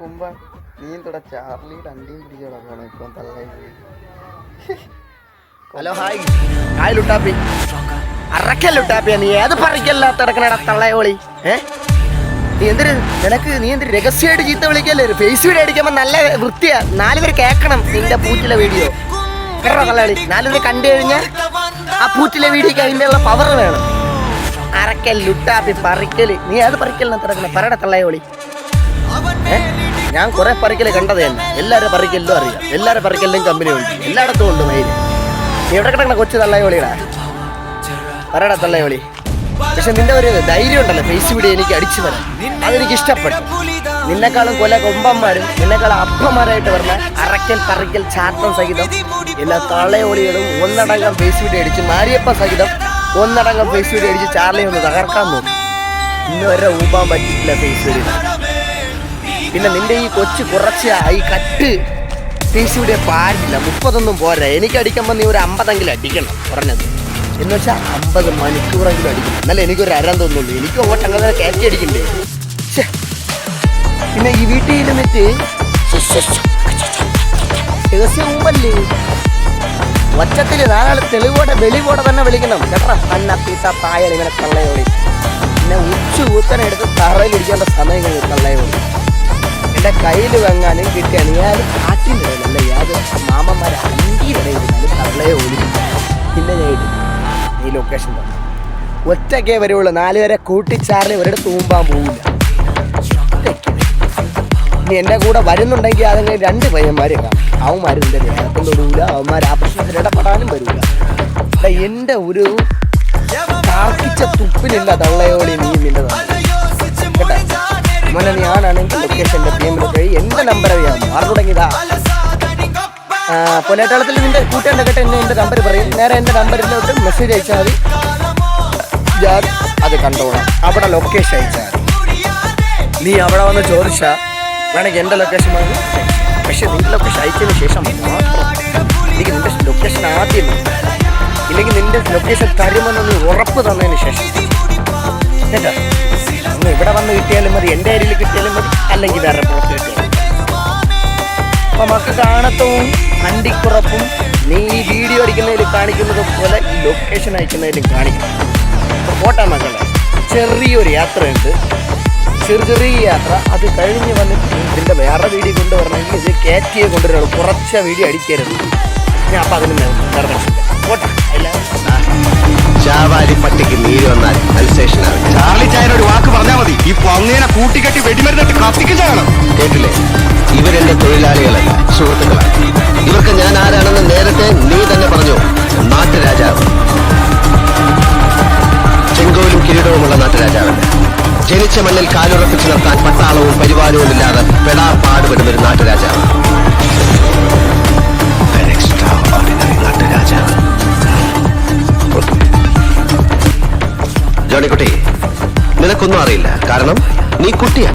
കുമ്പ നീന്തട ചാർലിയുടെ അണ്ടിയും പിടിച്ചോടാ പോണേ ഇപ്പം തള്ളേ. ഹലോ ഹായ് ഹായ് ലുട്ടാപ്പി അറക്കല്ല ലുട്ടാപ്പിയ നീ ഏത് പറിക്കല്ലാത്ത ഇടക്കണടാ തള്ളയോളി. നീ എന്തിന് നീ എന്തിന് രഹസ്യമായിട്ട് ചീത്ത വിളിക്കല്ലേ? ഒരു ഫേസ് വീഡിയോ അടിക്കുമ്പോൾ നല്ല വൃത്തിയാ, 4 പേര് കേൾക്കണം നിന്റെ പൂറ്റിലെ വീഡിയോ കേട്ടോ തള്ളയോളി. 4 പേര് കണ്ടു കഴിഞ്ഞാൽ ആ പൂറ്റിലെ വീഡിയോക്ക് അതിൻ്റെ ഉള്ള പവർ വേണം. അറക്കൽ ലുട്ടാപ്പി പറിക്കല് നീ ഏത് പറിക്കലിനകത്ത് ഇടക്കണ പറയട തള്ളയോളി. ഞാൻ കുറെ പറിക്കല് കണ്ടത് തന്നെ, എല്ലാവരും പറിക്കലിലും അറിയാം, എല്ലാവരും പറിക്കലിലും കമ്പനി ഉണ്ട്, എല്ലായിടത്തും ഉണ്ട് മൈര്. എവിടെ കിടക്കണ കൊച്ചു തള്ളയോളിടാ പറയടാ തള്ളയോളി. പക്ഷെ നിന്റെ ഒരു ധൈര്യം ഉണ്ടല്ലോ ഫേസ് വീഡിയോ എനിക്ക് അടിച്ചു തരാൻ, അതെനിക്ക് ഇഷ്ടപ്പെട്ടു. നിന്നെക്കാളും കൊല കൊമ്പന്മാരും നിന്നെക്കാളും അപ്പന്മാരായിട്ട് പറഞ്ഞ അറക്കൽ പറിക്കൽ ചാട്ടം സഹിതം എല്ലാ തള്ളയോളികളും ഒന്നടങ്കം ഫേസ് വീഡിയോ അടിച്ച് മാരിയപ്പ സഹിതം ഒന്നടങ്കം ഫേസ് വീഡിയോ അടിച്ച് ചാർലി ഒന്ന് തകർക്കാൻ നോക്കും. ഇന്നുവരെ ഊമ്പാൻ പറ്റിയില്ല ഫേസ് വീഡിയോ. പിന്നെ നിന്റെ ഈ കൊച്ചു കുറച്ച് ഈ കട്ട് ഫേസ് വീഡിയോ പാടില്ല, 30 പോരാ. എനിക്ക് അടിക്കുമ്പോൾ നീ ഒരു 50 അടിക്കണം പറഞ്ഞത്, എന്ന് വെച്ചാൽ 50 മണിക്കൂറെങ്കിലും അടിക്കണം, എന്നാലേ എനിക്കൊരു അരം തോന്നുള്ളൂ. എനിക്കും അങ്ങോട്ട് അങ്ങനെ കയറ്റി അടിക്കണ്ടേ. പിന്നെ ഈ വീട്ടിൽ ഇരുന്നിട്ട് മുമ്പല്ലേ ഒച്ചത്തിൽ നാളെ തെളിവോടെ വെളിവോടെ തന്നെ വിളിക്കണം കേട്ടോ. കണ്ണ പീത്ത പായൽ ഇങ്ങനെ തള്ളയോടി. പിന്നെ ഊത്തനെ എടുത്ത് തറയിലിരിക്കേണ്ട സമയം കഴിഞ്ഞ് തള്ളയോടി. എൻ്റെ കയ്യിൽ വെങ്ങാനും കിട്ടിയാണ് ഞാൻ കാറ്റിൻ്റെ ഇടയിലല്ല യാതൊരു മാമന്മാരെ അഞ്ചി ഇടയിലും തള്ളയെ ഓടിക്കും. പിന്നെ ഞാൻ ഈ ലൊക്കേഷൻ തന്നെ ഒറ്റയ്ക്കേ വരുള്ളൂ, 4 പേരെ കൂട്ടിച്ചാറിന് ഒരിടത്ത് തൂമ്പാൻ പോവില്ല. ഇനി എൻ്റെ കൂടെ വരുന്നുണ്ടെങ്കിൽ അതെങ്കിൽ 2 പയ്യന്മാരെ കാണും. അവന്മാർ എൻ്റെ ദേഹത്തും തൊടൂല, അവന്മാർ ആ പ്രശ്നത്തിൽ ഇടപെടാനും വരില്ല. എൻ്റെ ഒരു താർക്കിച്ച തുപ്പിനില്ല തള്ളയോളി നീ നിൻ്റെ കേട്ടോ. മോനെ ഞാനാണെങ്കിൽ ലൊക്കേഷൻ്റെ PMൽ കഴി എൻ്റെ നമ്പർ അറിയാം മാറി തുടങ്ങിയതാ. പൊന്നേട്ടാളത്തിൽ നിന്റെ കൂട്ടേണ്ട കേട്ടോ എൻ്റെ നമ്പർ പറയും, നേരെ എൻ്റെ നമ്പറിലോട്ട് മെസ്സേജ് അയച്ചാൽ മതി, ഞാൻ അത് കണ്ടോളാം. അവിടെ ലൊക്കേഷൻ അയച്ചാൽ മതി. നീ അവിടെ വന്ന് ചോദിച്ചാൽ വേണമെങ്കിൽ എൻ്റെ ലൊക്കേഷൻ വാങ്ങി, പക്ഷെ നിന്റെ ലൊക്കേഷൻ അയച്ചതിന് ശേഷം മാത്രം എനിക്ക് നിന്റെ ലൊക്കേഷൻ ആദ്യം, ഇല്ലെങ്കിൽ നിന്റെ ലൊക്കേഷൻ തരുമെന്ന് നീ ഉറപ്പ് തന്നതിന് ശേഷം കേട്ടോ. ഒന്ന് ഇവിടെ വന്ന് കിട്ടിയാലും മതി, എൻ്റെ ഏരിയയിൽ കിട്ടിയാലും മതി, അല്ലെങ്കിൽ വേറെ പുറത്ത് കിട്ടിയാലും. അപ്പം നമുക്ക് കാണത്തവും അണ്ടിക്കുറപ്പും നീ ഈ വീഡിയോ അടിക്കുന്നതിൽ കാണിക്കുന്നത് പോലെ ഈ ലൊക്കേഷൻ അയക്കുന്നതിലും കാണിക്കണം. അപ്പോൾ പോട്ടെ മക്കളെ, ചെറിയൊരു യാത്രയുണ്ട്, ചെറിയ യാത്ര. അത് കഴിഞ്ഞ് വന്നിട്ട് ഇതിൻ്റെ വേറെ വീഡിയോ കൊണ്ടുവരണമെങ്കിൽ ഇത് കയറ്റിയെ കൊണ്ടുവരണം, കുറച്ച വീഡിയോ അടിക്കരുത്. ഞാൻ അപ്പം അതിന് വേറെ പോട്ടെ. ചാവാലി പട്ടിക്ക് നീര് വന്നാൽ അൽസേഷനാണ്. ചാർലി ചായനോട് വാക്ക് പറഞ്ഞാൽ മതി, ഈ പൊങ്ങേനെ കൂട്ടിക്കെട്ടി വെടിമരുന്നിട്ട് കത്തിക്കുകയാണ്. കേട്ടില്ലേ, ഇവരെന്റെ തൊഴിലാളികളല്ല, സുഹൃത്തുക്കളാണ്. ഇവർക്ക് ഞാൻ ആരാണെന്ന് നേരത്തെ നീ തന്നെ പറഞ്ഞു. നാട്ടുരാജാവ്, ചെങ്കോലും കിരീടവുമുള്ള നാട്ടുരാജാവല്ല. ജനിച്ച മണ്ണിൽ കാലുറപ്പിച്ച് നിർത്താൻ പട്ടാളവും പരിവാരവും ഇല്ലാതെ പെടാ പാടുപെടുന്നൊരു നാട്ടുരാജാവ്. നാട്ടുരാജാവ് ജോണിക്കുട്ടി, നിനക്കൊന്നും അറിയില്ല, കാരണം നീ കുട്ടിയാണ്.